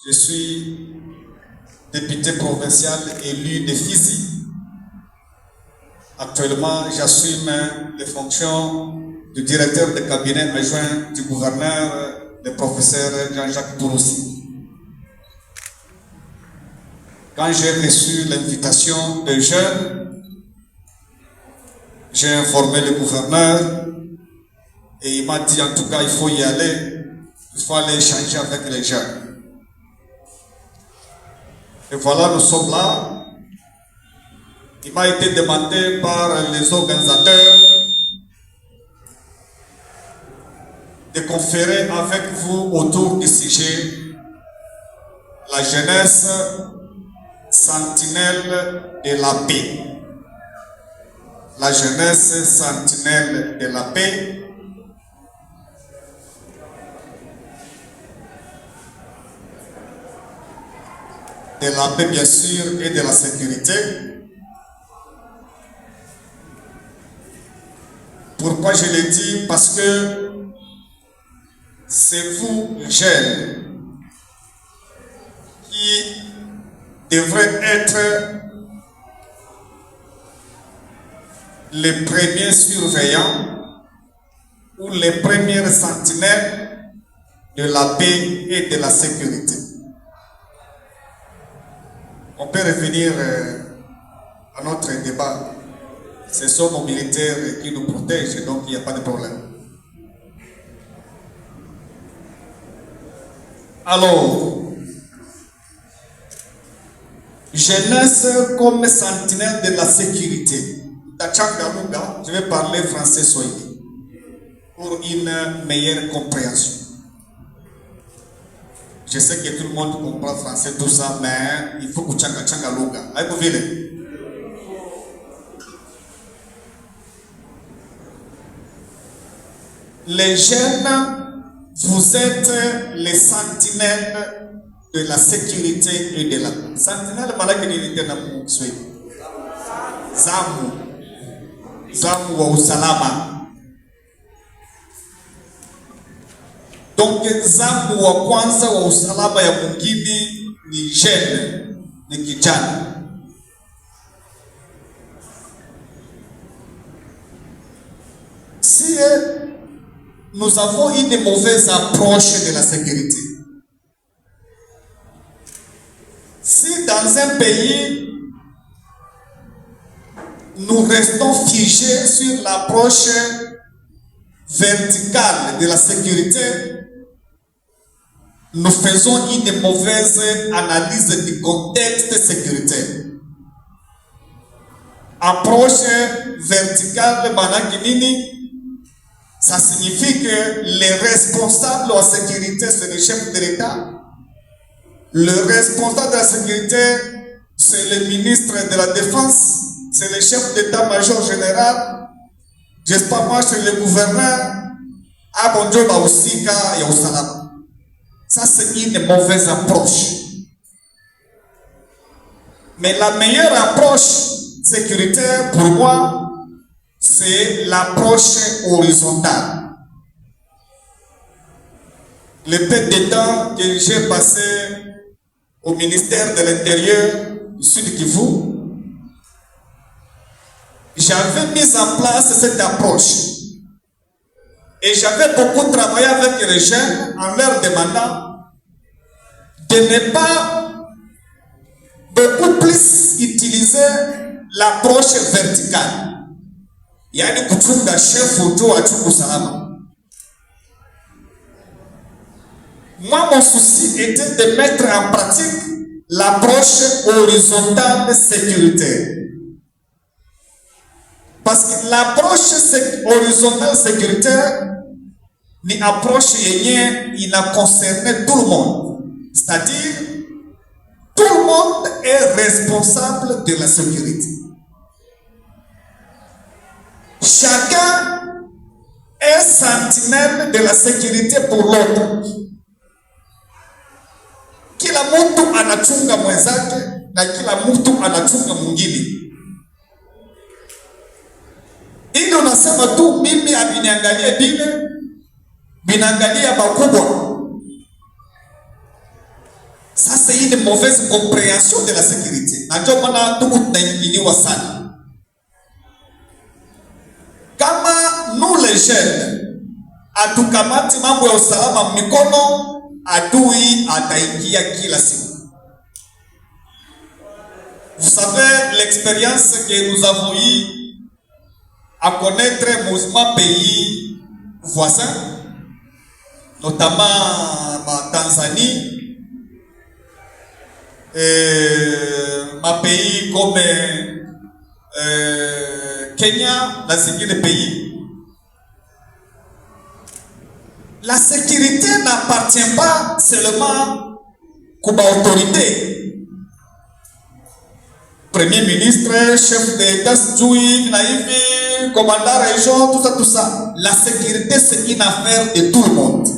Je suis député provincial élu de Fizi. Actuellement, j'assume les fonctions du directeur de cabinet adjoint du gouverneur, le professeur Jean-Jacques Touroussi. Quand j'ai reçu l'invitation des jeunes, j'ai informé le gouverneur et il m'a dit en tout cas il faut y aller, il faut aller échanger avec les jeunes. Et voilà, nous sommes là. Il m'a été demandé par les organisateurs de conférer avec vous autour du sujet la jeunesse sentinelle de la paix. La jeunesse sentinelle de la paix. De la paix bien sûr et de la sécurité. Pourquoi je l'ai dit? Parce que c'est vous, jeunes, qui devrez être les premiers surveillants ou les premières sentinelles de la paix et de la sécurité. On peut revenir à notre débat. Ce sont nos militaires qui nous protègent, donc il n'y a pas de problème. Alors, jeunesse comme sentinelle de la sécurité. Je vais parler français swahili pour une meilleure compréhension. Je sais que tout le monde comprend français, tout ça, mais il faut que tu aies un lugha. Les jeunes, vous êtes les sentinelles de la sécurité et de la paix. Sentinelle, Zamu wa usalama. Donc zamu wa kwanza wa usalama ya mwingine ni jeune, ni kijana. Si nous avons une mauvaise approche de la sécurité, si dans un pays nous restons figés sur l'approche verticale de la sécurité, nous faisons une mauvaise analyse du contexte sécuritaire. Approche verticale, ça signifie que les responsables de la sécurité, c'est le chef de l'État. Le responsable de la sécurité, c'est le ministre de la Défense, c'est le chef d'état-major général. J'espère moi, c'est le gouverneur. Ah bon Dieu, aussi, il y a au salam. Ça, c'est une mauvaise approche. Mais la meilleure approche sécuritaire, pour moi, c'est l'approche horizontale. Le peu de temps que j'ai passé au ministère de l'Intérieur du Sud Kivu, j'avais mis en place cette approche. Et j'avais beaucoup travaillé avec les jeunes en leur demandant de ne pas beaucoup plus utiliser l'approche verticale. Yani kuchunga chef uto achungu salama. Moi, mon souci était de mettre en pratique l'approche horizontale sécuritaire. Parce que l'approche horizontale sécuritaire ni approche il a concerné tout le monde. C'est-à-dire, tout le monde est responsable de la sécurité. Chacun est sentinelle de la sécurité pour l'autre. Kila mtu anachunga mwenzake na kila mtu anachunga mwingine. Ili unasema tu mimi abiniangalie dine, binaangalia makubwa. Ça, c'est une mauvaise compréhension de la sécurité. Kama nous les jeunes, atukamati mambo ya usalama mikono, adui ataingia kila siku. Vous savez l'expérience que nous avons eu à connaître nos pays voisins, notamment ma Tanzanie, ma pays comme Kenya, dans ces pays. La sécurité n'appartient pas seulement aux autorités. Premier ministre, chef d'État, commandant région, tout ça. La sécurité, c'est une affaire de tout le monde.